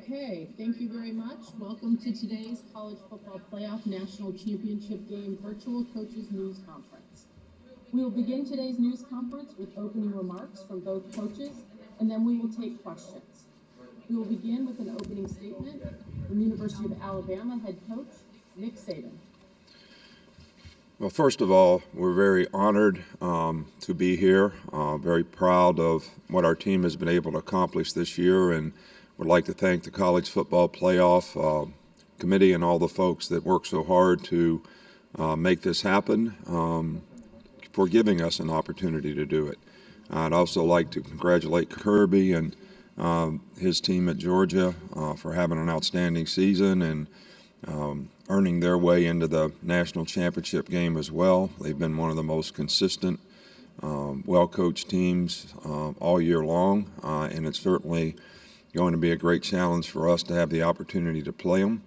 Okay, thank you very much. Welcome to today's College Football Playoff National Championship Game Virtual Coaches News Conference. We will begin today's news conference with opening remarks from both coaches, and then we will take questions. We will begin with an opening statement from University of Alabama head coach Nick Saban. Well, first of all, we're very honored to be here, very proud of what our team has been able to accomplish this year, and would like to thank the College Football Playoff Committee and all the folks that worked so hard to make this happen, for giving us an opportunity to do it. I'd also like to congratulate Kirby and his team at Georgia for having an outstanding season and earning their way into the national championship game as well. They've been one of the most consistent, well-coached teams all year long, and it's certainly going to be a great challenge for us to have the opportunity to play them.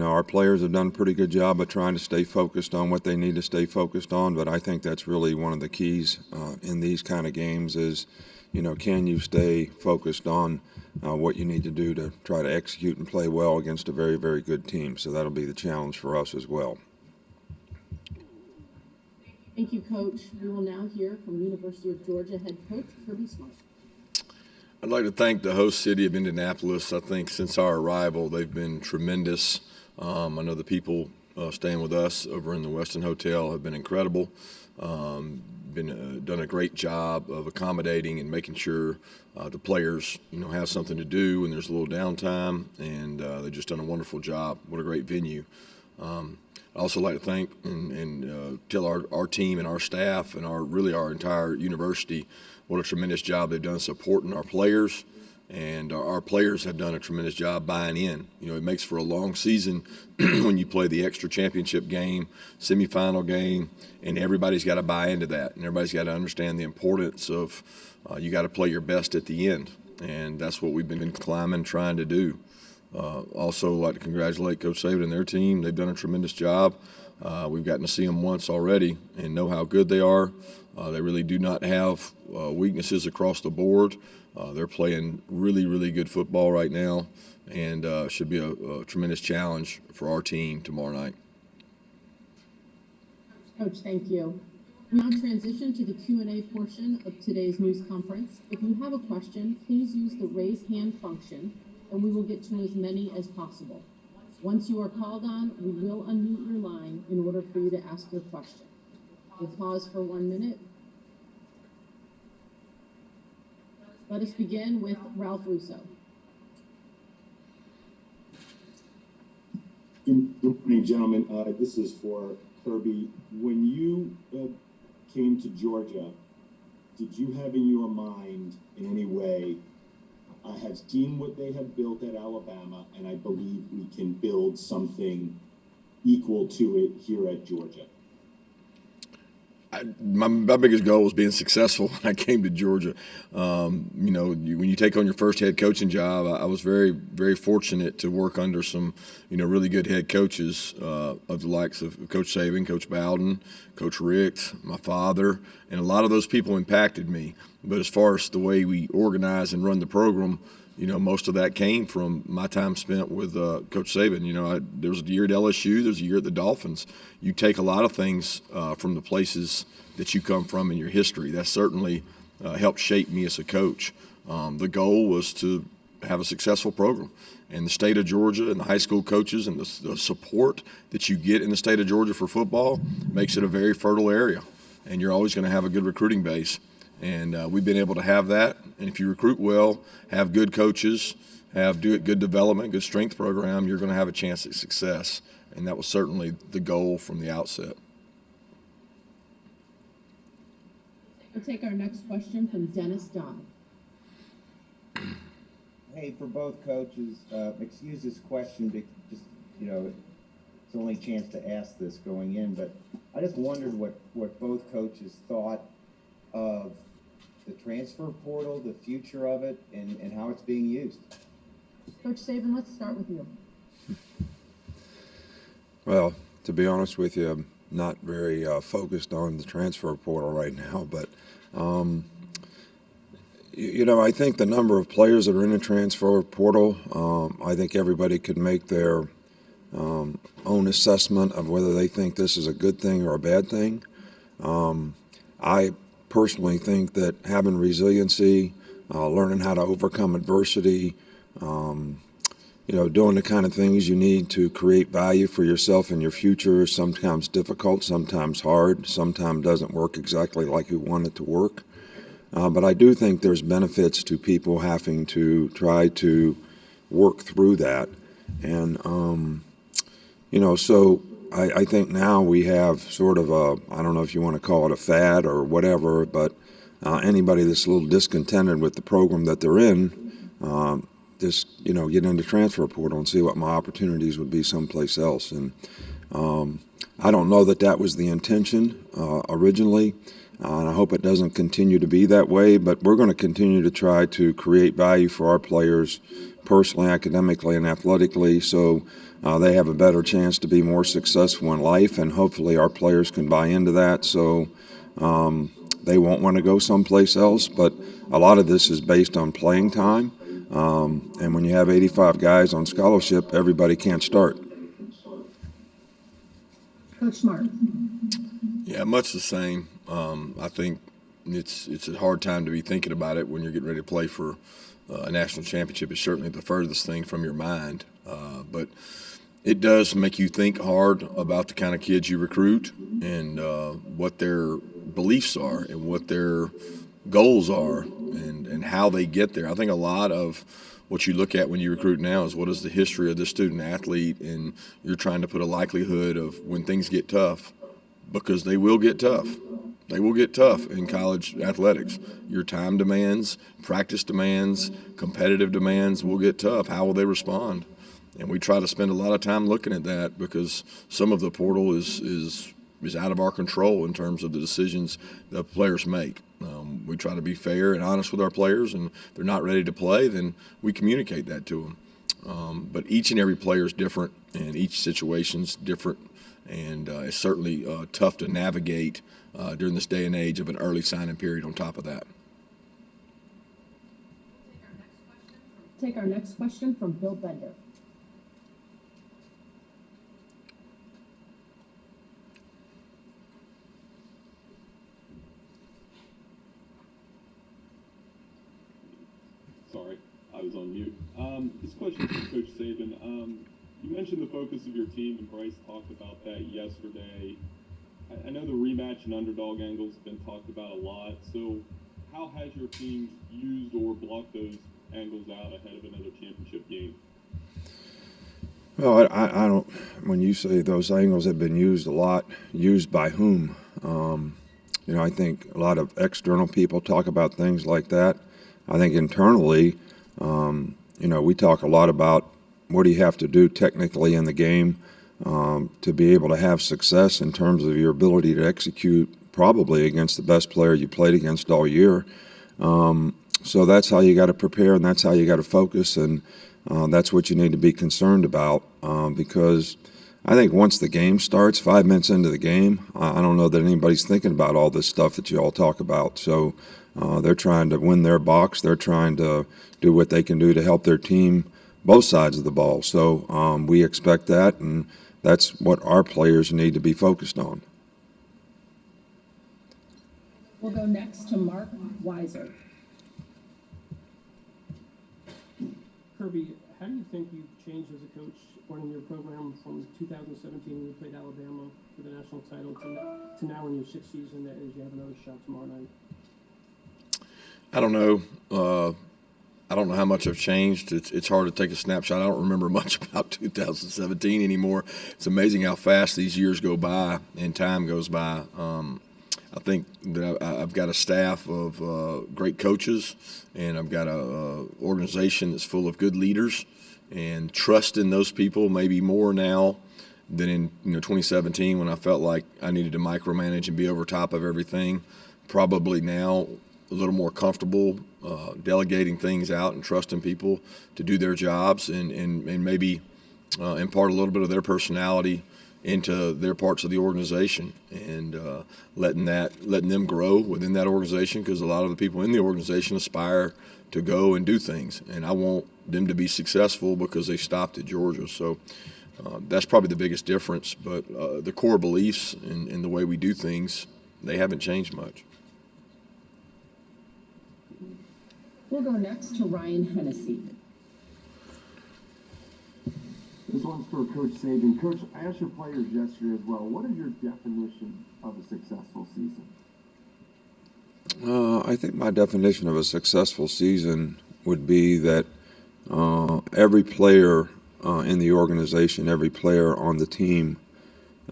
Our players have done a pretty good job of trying to stay focused on what they need to stay focused on, but I think that's really one of the keys in these kind of games is, can you stay focused on what you need to do to try to execute and play well against a very, very good team. So that'll be the challenge for us as well. Thank you, Coach. We will now hear from University of Georgia head coach Kirby Smart. I'd like to thank the host city of Indianapolis. I think since our arrival, they've been tremendous. I know the people staying with us over in the Westin Hotel have been incredible. Done a great job of accommodating and making sure the players, have something to do when there's a little downtime, and they've just done a wonderful job. What a great venue. I'd also like to thank and tell our team and our staff and our entire university what a tremendous job they've done supporting our players, and our players have done a tremendous job buying in. It makes for a long season when you play the extra championship game, semifinal game, and everybody's got to buy into that, and everybody's got to understand the importance of you got to play your best at the end, and that's what we've been climbing, trying to do. Also, like to congratulate Coach Saban and their team. They've done a tremendous job. We've gotten to see them once already and know how good they are. They really do not have weaknesses across the board. They're playing really, really good football right now, and should be a tremendous challenge for our team tomorrow night. Coach, thank you. We now transition to the Q&A portion of today's news conference. If you have a question, please use the raise hand function, and we will get to as many as possible. Once you are called on, we will unmute your line in order for you to ask your question. We'll pause for 1 minute. Let us begin with Ralph Russo. Good morning, gentlemen. This is for Kirby. When you came to Georgia, did you have in your mind in any way, I have seen what they have built at Alabama, and I believe we can build something equal to it here at Georgia? My biggest goal was being successful when I came to Georgia. When you take on your first head coaching job, I was very, very fortunate to work under some, really good head coaches of the likes of Coach Saban, Coach Bowden, Coach Ricks, my father, and a lot of those people impacted me. But as far as the way we organize and run the program, most of that came from my time spent with Coach Saban. There was a year at LSU, there's a year at the Dolphins. You take a lot of things from the places that you come from in your history. That certainly helped shape me as a coach. The goal was to have a successful program. And the state of Georgia and the high school coaches and the support that you get in the state of Georgia for football makes it a very fertile area. And you're always going to have a good recruiting base. And we've been able to have that. And if you recruit well, have good coaches, do good development, good strength program, you're going to have a chance at success. And that was certainly the goal from the outset. We'll take our next question from Dennis Dodd. Hey, for both coaches, excuse this question, but just, it's the only chance to ask this going in, but I just wondered what both coaches thought of the transfer portal, the future of it, and how it's being used. Coach Saban, let's start with you. Well, to be honest with you, I'm not very focused on the transfer portal right now, but I think the number of players that are in the transfer portal, I think everybody could make their own assessment of whether they think this is a good thing or a bad thing. I personally think that having resiliency, learning how to overcome adversity, doing the kind of things you need to create value for yourself and your future is sometimes difficult, sometimes hard, sometimes doesn't work exactly like you want it to work. But I do think there's benefits to people having to try to work through that. And, so I think now we have sort of I don't know if you want to call it a fad or whatever, but anybody that's a little discontented with the program that they're in, just, get into transfer portal and see what my opportunities would be someplace else. And I don't know that that was the intention originally. And I hope it doesn't continue to be that way, but we're going to continue to try to create value for our players personally, academically, and athletically so they have a better chance to be more successful in life, and hopefully our players can buy into that so they won't want to go someplace else. But a lot of this is based on playing time, and when you have 85 guys on scholarship, everybody can't start. Coach Smart. Yeah, much the same. I think it's a hard time to be thinking about it when you're getting ready to play for a national championship. It's certainly the furthest thing from your mind, but it does make you think hard about the kind of kids you recruit and what their beliefs are and what their goals are and how they get there. I think a lot of what you look at when you recruit now is what is the history of the student athlete, and you're trying to put a likelihood of when things get tough, because they will get tough. They will get tough in college athletics. Your time demands, practice demands, competitive demands will get tough. How will they respond? And we try to spend a lot of time looking at that because some of the portal is out of our control in terms of the decisions that players make. We try to be fair and honest with our players, and if they're not ready to play, then we communicate that to them. But each and every player is different, and each situation's different, and it's certainly tough to navigate during this day and age of an early signing period on top of that. Take our next question from Bill Bender. Sorry, I was on mute. This question is for Coach Saban. You mentioned the focus of your team, and Bryce talked about that yesterday. I know the rematch and underdog angles have been talked about a lot. So how has your team used or blocked those angles out ahead of another championship game? Well, I don't, when you say those angles have been used a lot, used by whom? I think a lot of external people talk about things like that. I think internally, we talk a lot about what do you have to do technically in the game to be able to have success in terms of your ability to execute probably against the best player you played against all year. So that's how you got to prepare, and that's how you got to focus, and that's what you need to be concerned about because I think once the game starts, 5 minutes into the game, I don't know that anybody's thinking about all this stuff that you all talk about. So they're trying to win their box. They're trying to do what they can do to help their team, both sides of the ball. So we expect that, and that's what our players need to be focused on. We'll go next to Mark Weiser. Kirby, how do you think you've changed as a coach running your program from 2017 when you played Alabama for the national title to now in your sixth season as you have another shot tomorrow night? I don't know. I don't know how much I've changed. It's hard to take a snapshot. I don't remember much about 2017 anymore. It's amazing how fast these years go by and time goes by. I think that I've got a staff of great coaches, and I've got a organization that's full of good leaders, and trust in those people maybe more now than in 2017 when I felt like I needed to micromanage and be over top of everything. Probably now a little more comfortable delegating things out and trusting people to do their jobs and maybe impart a little bit of their personality into their parts of the organization and letting them grow within that organization, because a lot of the people in the organization aspire to go and do things, and I want them to be successful because they stopped at Georgia. So that's probably the biggest difference, but the core beliefs in the way we do things, they haven't changed much. We'll go next to Ryan Hennessy. This one's for Coach Saban. Coach, I asked your players yesterday as well. What is your definition of a successful season? I think my definition of a successful season would be that every player in the organization, every player on the team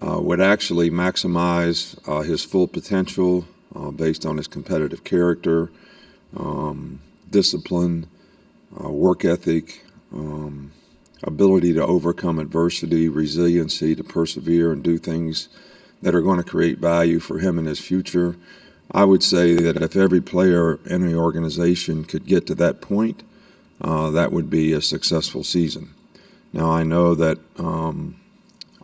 would actually maximize his full potential based on his competitive character, discipline, work ethic, ability to overcome adversity, resiliency to persevere and do things that are going to create value for him in his future. I would say that if every player in the organization could get to that point, that would be a successful season. Now, I know that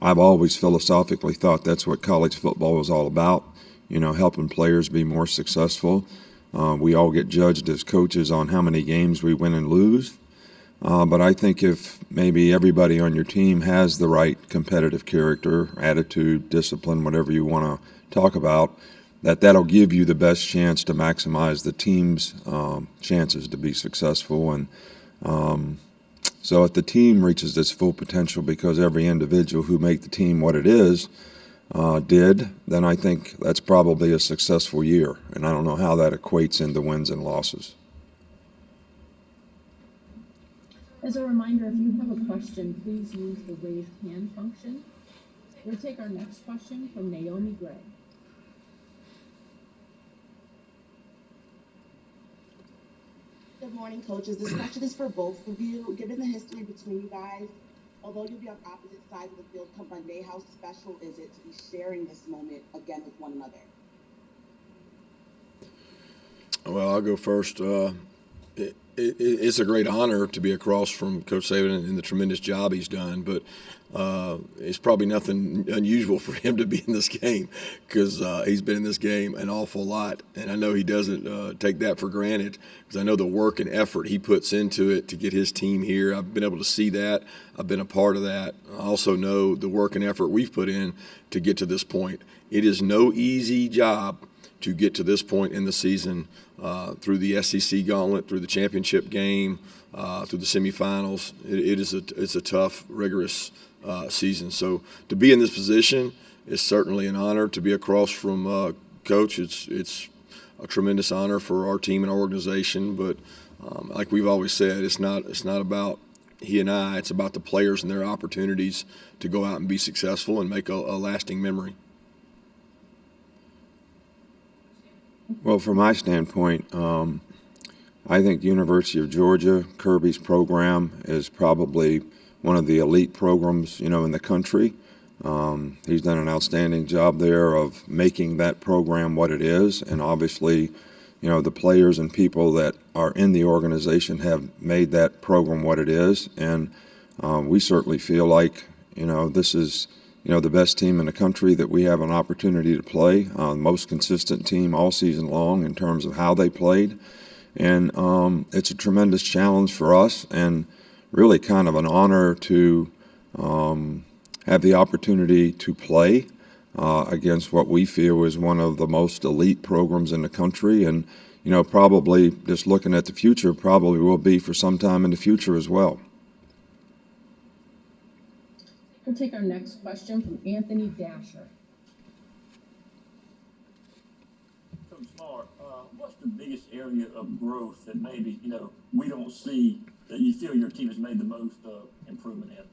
I've always philosophically thought that's what college football was all about, helping players be more successful. We all get judged as coaches on how many games we win and lose. But I think if maybe everybody on your team has the right competitive character, attitude, discipline, whatever you want to talk about, that'll give you the best chance to maximize the team's chances to be successful. And so if the team reaches its full potential because every individual who made the team what it is did, then I think that's probably a successful year. And I don't know how that equates into wins and losses. As a reminder, if you have a question, please use the raised hand function. We'll take our next question from Naomi Gray. Good morning, coaches. This question is for both of you. Given the history between you guys, although you'll be on opposite sides of the field come Monday, how special is it to be sharing this moment again with one another? Well, I'll go first. It's a great honor to be across from Coach Saban and the tremendous job he's done, but it's probably nothing unusual for him to be in this game, because he's been in this game an awful lot, and I know he doesn't take that for granted, because I know the work and effort he puts into it to get his team here. I've been able to see that. I've been a part of that. I also know the work and effort we've put in to get to this point. It is no easy job to get to this point in the season, through the SEC gauntlet, through the championship game, through the semifinals. It's a tough, rigorous season. So to be in this position is certainly an honor. To be across from Coach, it's a tremendous honor for our team and our organization. But like we've always said, it's not about he and I. It's about the players and their opportunities to go out and be successful and make a lasting memory. Well, from my standpoint, I think the University of Georgia, Kirby's program is probably one of the elite programs, in the country. He's done an outstanding job there of making that program what it is, and obviously, the players and people that are in the organization have made that program what it is, and we certainly feel like, this is the best team in the country that we have an opportunity to play, the most consistent team all season long in terms of how they played. And it's a tremendous challenge for us, and really kind of an honor to have the opportunity to play against what we feel is one of the most elite programs in the country. And, probably just looking at the future, probably will be for some time in the future as well. We'll take our next question from Anthony Dasher. Coach Smart, what's the biggest area of growth that maybe, we don't see that you feel your team has made the most improvement in?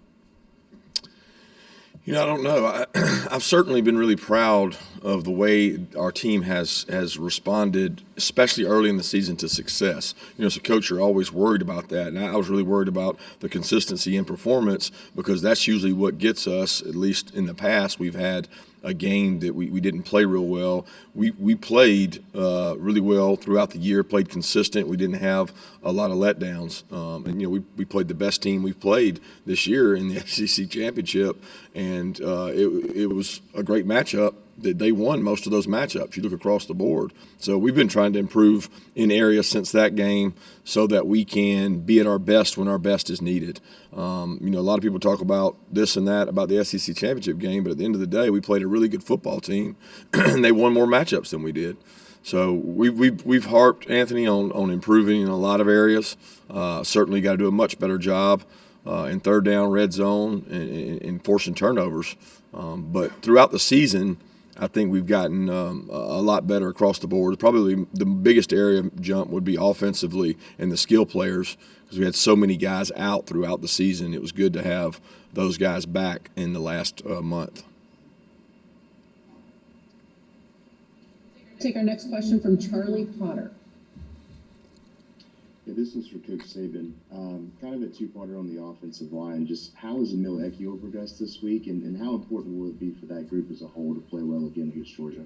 I don't know. I've certainly been really proud of the way our team has responded, especially early in the season, to success. As a coach, you're always worried about that, and I was really worried about the consistency in performance, because that's usually what gets us, at least in the past. We've had a game that we didn't play real well. We played really well throughout the year, played consistent. We didn't have a lot of letdowns. And we played the best team we've played this year in the SEC championship, and it was a great matchup. That they won most of those matchups. You look across the board. So we've been trying to improve in areas since that game so that we can be at our best when our best is needed. A lot of people talk about this and that about the SEC championship game, but at the end of the day, we played a really good football team, and they won more matchups than we did. So we've harped, Anthony, on improving in a lot of areas. Certainly got to do a much better job in third down, red zone, and forcing turnovers. But throughout the season, I think we've gotten a lot better across the board. Probably the biggest area of jump would be offensively and the skill players, because we had so many guys out throughout the season. It was good to have those guys back in the last month. Take our next question from Charlie Potter. Yeah, this is for Coach Saban. Kind of a two-parter on the offensive line. Just how has Emil Ekio progressed this week, and how important will it be for that group as a whole to play well again against Georgia?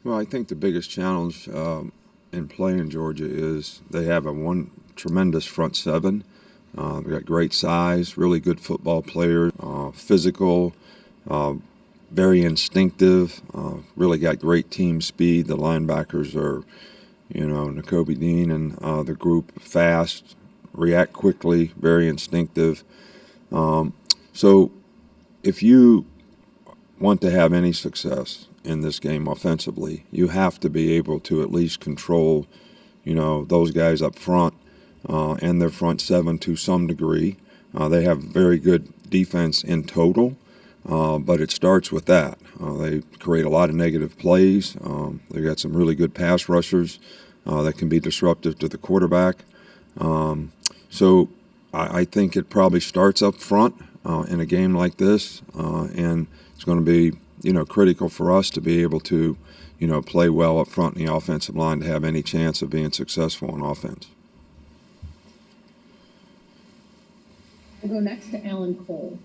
Well, I think the biggest challenge in playing Georgia is they have one tremendous front seven. They've got great size, really good football players, physical, very instinctive, really got great team speed. The linebackers are, Nakobe Dean and the group fast, react quickly, very instinctive. So if you want to have any success in this game offensively, you have to be able to at least control, those guys up front and their front seven to some degree. They have very good defense in total, but it starts with that. They create a lot of negative plays. They've got some really good pass rushers that can be disruptive to the quarterback. So I think it probably starts up front in a game like this, and it's going to be, critical for us to be able to, play well up front in the offensive line to have any chance of being successful on offense. We'll go next to Alan Cole.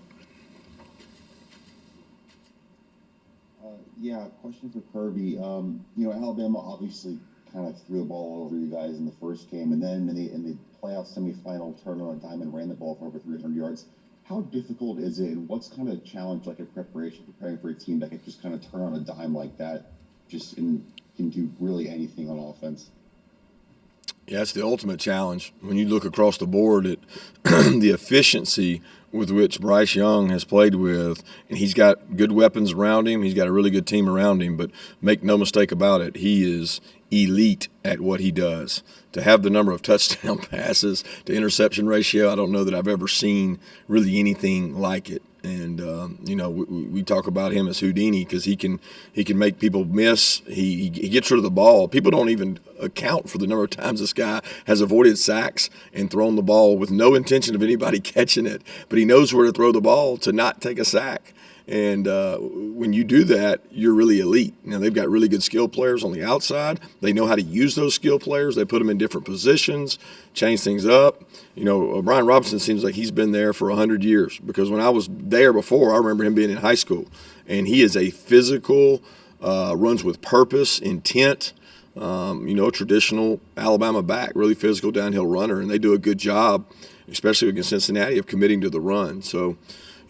Yeah, question for Kirby. Alabama obviously kind of threw the ball over you guys in the first game, and then in the playoff semifinal, turned on a dime and ran the ball for over 300 yards. How difficult is it, and what's kind of challenge like in preparation, preparing for a team that can just kind of turn on a dime like that, and can do really anything on offense? Yeah, it's the ultimate challenge. When you look across the board at the efficiency with which Bryce Young has played with, and he's got good weapons around him, he's got a really good team around him, but make no mistake about it, he is elite at what he does. To have the number of touchdown passes to interception ratio, I don't know that I've ever seen really anything like it. And we talk about him as Houdini because he can make people miss. He gets rid of the ball. People don't even account for the number of times this guy has avoided sacks and thrown the ball with no intention of anybody catching it. But he knows where to throw the ball to not take a sack. And when you do that, you're really elite. Now, they've got really good skill players on the outside. They know how to use those skill players. They put them in different positions, change things up. Brian Robinson seems like he's been there for 100 years because when I was there before, I remember him being in high school. And he is a physical, runs with purpose, intent, traditional Alabama back, really physical downhill runner. And they do a good job, especially against Cincinnati, of committing to the run. So,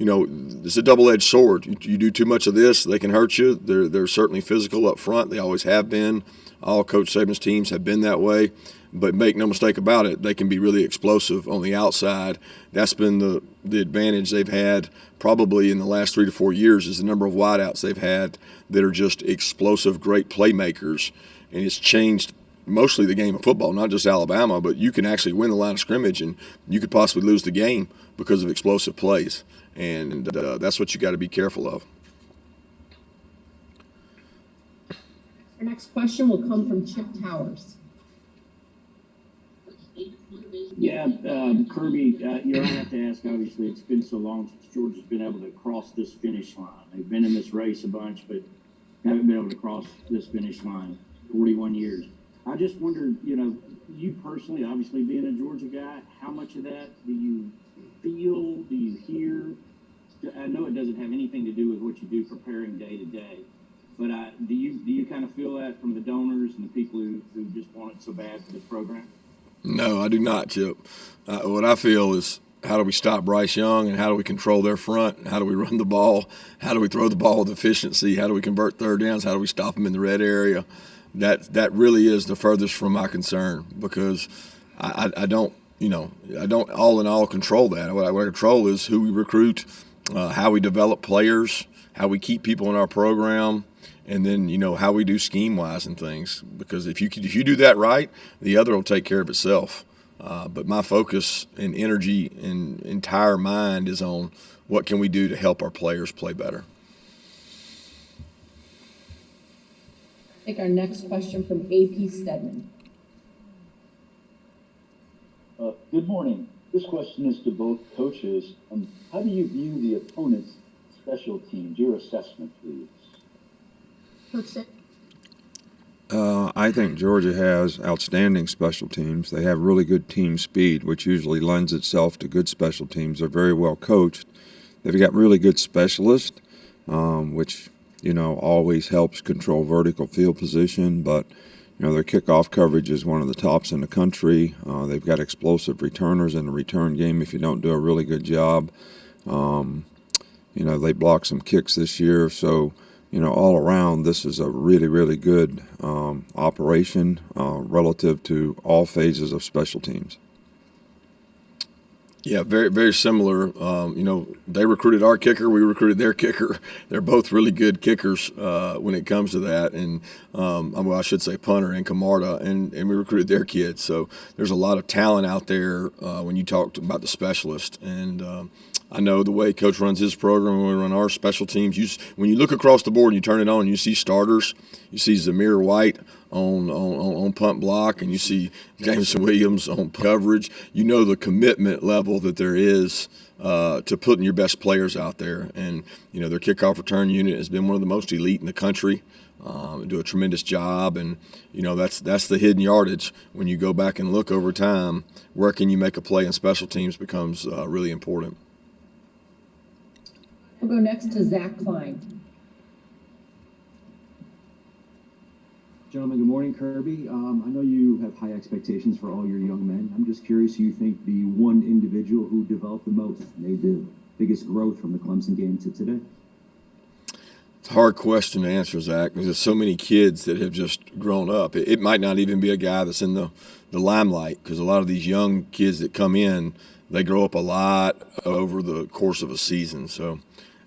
it's a double-edged sword. You do too much of this, they can hurt you. They're certainly physical up front. They always have been. All Coach Saban's teams have been that way. But make no mistake about it, they can be really explosive on the outside. That's been the advantage they've had probably in the last 3 to 4 years is the number of wideouts they've had that are just explosive, great playmakers. And it's changed mostly the game of football, not just Alabama, but you can actually win the line of scrimmage and you could possibly lose the game because of explosive plays. And that's what you got to be careful of. Our next question will come from Chip Towers. Yeah, Kirby, I have to ask, obviously, it's been so long since Georgia's been able to cross this finish line. They've been in this race a bunch, but haven't been able to cross this finish line 41 years. I just wondered, you personally, obviously being a Georgia guy, how much of that do you feel, do you hear I know it doesn't have anything to do with what you do preparing day to day, but do you kind of feel that from the donors and the people who just want it so bad for this program? No, I do not, Chip. What I feel is, how do we stop Bryce Young, and how do we control their front? How do we run the ball? How do we throw the ball with efficiency? How do we convert third downs? How do we stop them in the red area? That really is the furthest from my concern, because I don't all in all control that. What I control is who we recruit, how we develop players, how we keep people in our program, and then how we do scheme wise and things. Because if you do that right, the other will take care of itself. But my focus and energy and entire mind is on what can we do to help our players play better. Take our next question from AP Stedman. Good morning. This question is to both coaches. How do you view the opponent's special teams? Your assessment, please. Coach Saban. I think Georgia has outstanding special teams. They have really good team speed, which usually lends itself to good special teams. They're very well coached. They've got really good specialists, which always helps control vertical field position. But their kickoff coverage is one of the tops in the country. They've got explosive returners in the return game if you don't do a really good job. They blocked some kicks this year, so. All around, this is a really, really good operation relative to all phases of special teams. Yeah, very, very similar. They recruited our kicker. We recruited their kicker. They're both really good kickers when it comes to that. And, I should say punter and Camarda, and we recruited their kids. So there's a lot of talent out there when you talked about the specialist. And I know the way Coach runs his program, when we run our special teams, when you look across the board and you turn it on, you see starters. You see Zamir White on punt block, and you see Jameson Williams on coverage. The commitment level that there is to putting your best players out there. And, their kickoff return unit has been one of the most elite in the country. Do a tremendous job, and that's the hidden yardage. When you go back and look over time, where can you make a play in special teams becomes really important. We'll go next to Zach Klein. Gentlemen, good morning, Kirby. I know you have high expectations for all your young men. I'm just curious who you think the one individual who developed the most, made the biggest growth from the Clemson game to today? It's a hard question to answer, Zach, because there's so many kids that have just grown up. It might not even be a guy that's in the limelight, because a lot of these young kids that come in, they grow up a lot over the course of a season. So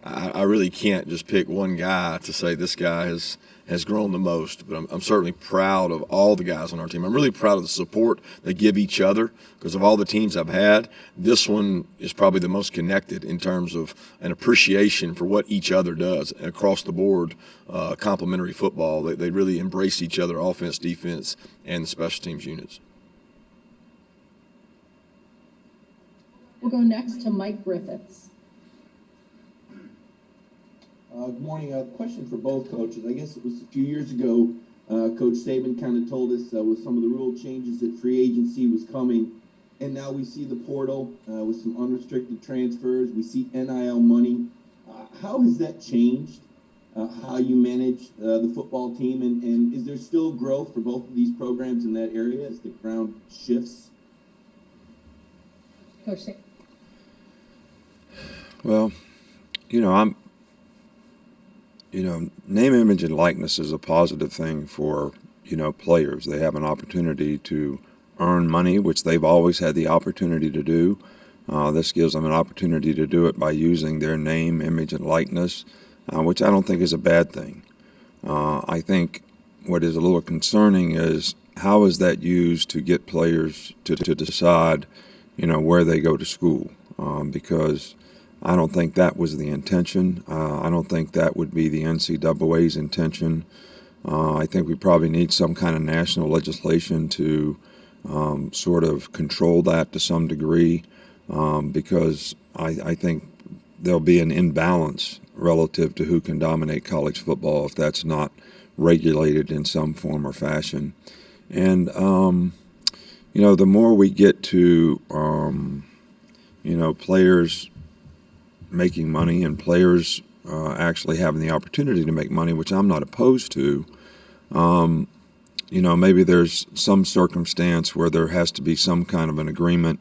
I really can't just pick one guy to say this guy has grown the most, but I'm certainly proud of all the guys on our team. I'm really proud of the support they give each other, because of all the teams I've had, this one is probably the most connected in terms of an appreciation for what each other does across the board. Complementary football, they really embrace each other, offense, defense, and the special teams units. We'll go next to Mike Griffiths. Good morning. A question for both coaches. I guess it was a few years ago, Coach Saban kind of told us with some of the rule changes that free agency was coming, and now we see the portal with some unrestricted transfers. We see NIL money. How has that changed how you manage the football team, and is there still growth for both of these programs in that area as the ground shifts? Coach Saban. Well, name, image, and likeness is a positive thing for, players. They have an opportunity to earn money, which they've always had the opportunity to do. This gives them an opportunity to do it by using their name, image, and likeness, which I don't think is a bad thing. I think what is a little concerning is how is that used to get players to decide, where they go to school, because I don't think that was the intention. I don't think that would be the NCAA's intention. I think we probably need some kind of national legislation to sort of control that to some degree, because I think there'll be an imbalance relative to who can dominate college football if that's not regulated in some form or fashion. And, the more we get to, players making money and players actually having the opportunity to make money, which I'm not opposed to, maybe there's some circumstance where there has to be some kind of an agreement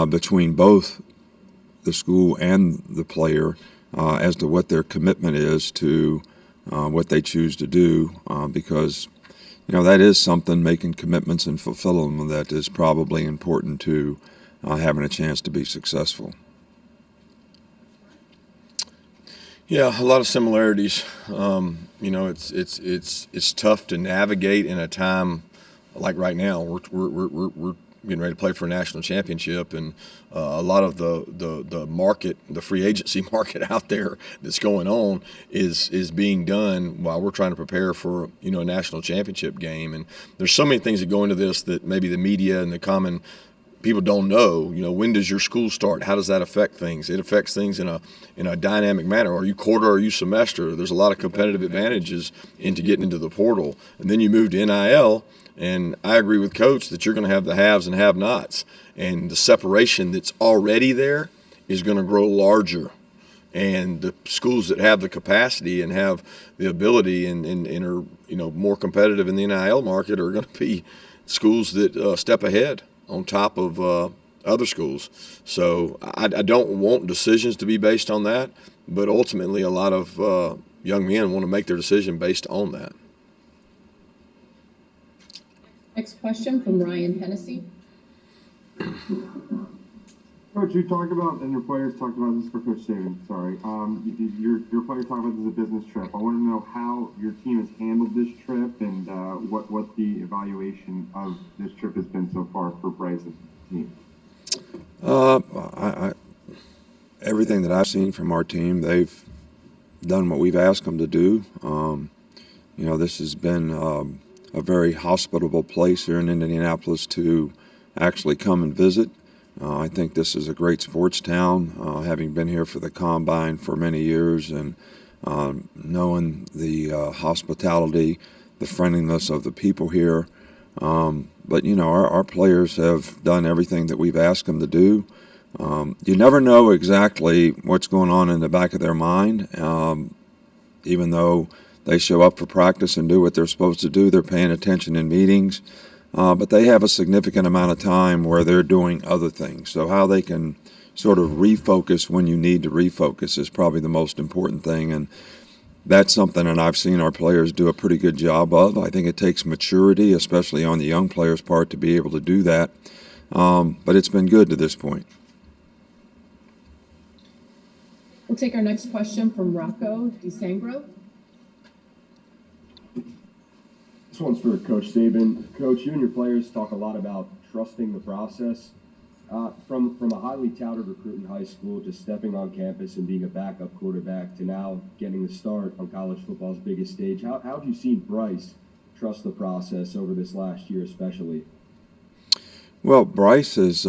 between both the school and the player as to what their commitment is to what they choose to do, because that is something, making commitments and fulfilling them, that is probably important to having a chance to be successful. Yeah, a lot of similarities. It's tough to navigate in a time like right now. We're getting ready to play for a national championship, and a lot of the market, the free agency market out there that's going on is being done while we're trying to prepare for a national championship game. And there's so many things that go into this that maybe the media and the common people don't know. When does your school start? How does that affect things? It affects things in a dynamic manner. Are you quarter? Are you semester? There's a lot of competitive advantages into getting into the portal, and then you move to NIL. And I agree with Coach that you're going to have the haves and have-nots, and the separation that's already there is going to grow larger. And the schools that have the capacity and have the ability and are more competitive in the NIL market are going to be schools that step ahead on top of other schools. So I don't want decisions to be based on that, but ultimately a lot of young men want to make their decision based on that. Next question from Ryan Hennessy. Coach, you talked about, and your players talked about this for Coach Saban, sorry. Your players talked about this as a business trip. I want to know how your team has handled this trip and what the evaluation of this trip has been so far for Bryce and the team. Everything that I've seen from our team, they've done what we've asked them to do. This has been a very hospitable place here in Indianapolis to actually come and visit. I think this is a great sports town, having been here for the Combine for many years and knowing the hospitality, the friendliness of the people here. But our players have done everything that we've asked them to do. You never know exactly what's going on in the back of their mind, even though they show up for practice and do what they're supposed to do. They're paying attention in meetings, but they have a significant amount of time where they're doing other things. So how they can sort of refocus when you need to refocus is probably the most important thing, and that's something that I've seen our players do a pretty good job of. I think it takes maturity, especially on the young players' part, to be able to do that, but it's been good to this point. We'll take our next question from Rocco DeSangro. This one's for Coach Saban. Coach, you and your players talk a lot about trusting the process. From a highly touted recruit in high school to stepping on campus and being a backup quarterback to now getting the start on college football's biggest stage, how have you seen Bryce trust the process over this last year especially? Well, Bryce does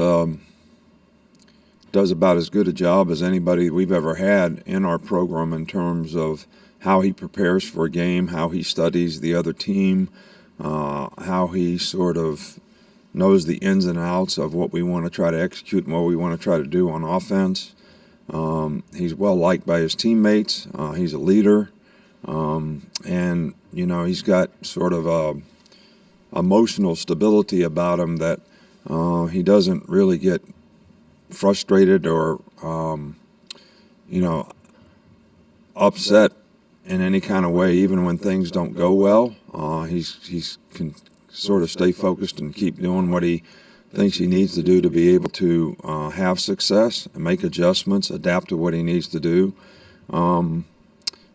about as good a job as anybody we've ever had in our program in terms of how he prepares for a game, how he studies the other team, how he sort of knows the ins and outs of what we want to try to execute and what we want to try to do on offense. He's well liked by his teammates. He's a leader. And, he's got sort of a emotional stability about him that he doesn't really get frustrated or, upset in any kind of way, even when things don't go well. He's can sort of stay focused and keep doing what he thinks he needs to do to be able to have success and make adjustments, adapt to what he needs to do.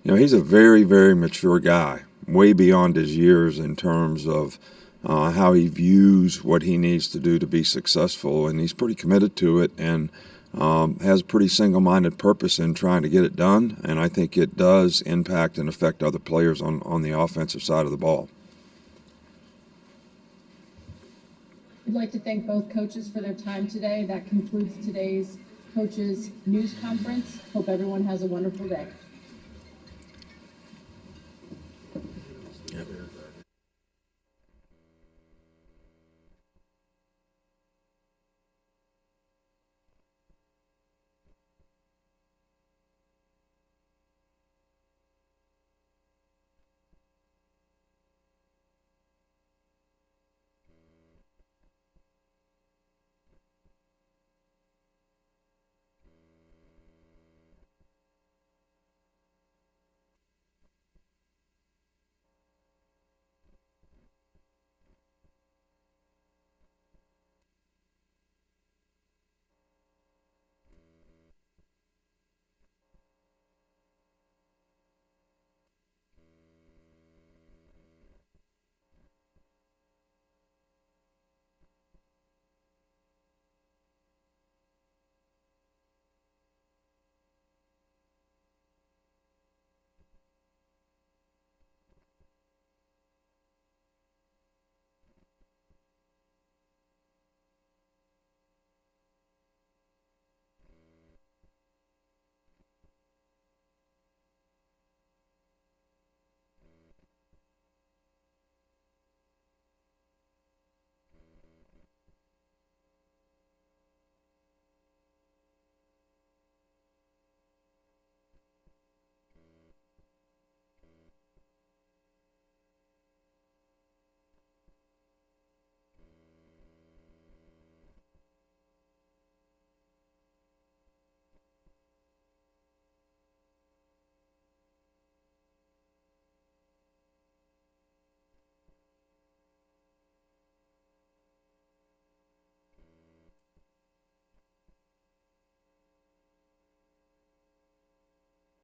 He's a very, very mature guy, way beyond his years in terms of how he views what he needs to do to be successful, and he's pretty committed to it and has a pretty single-minded purpose in trying to get it done, and I think it does impact and affect other players on the offensive side of the ball. We'd like to thank both coaches for their time today. That concludes today's coaches' news conference. Hope everyone has a wonderful day.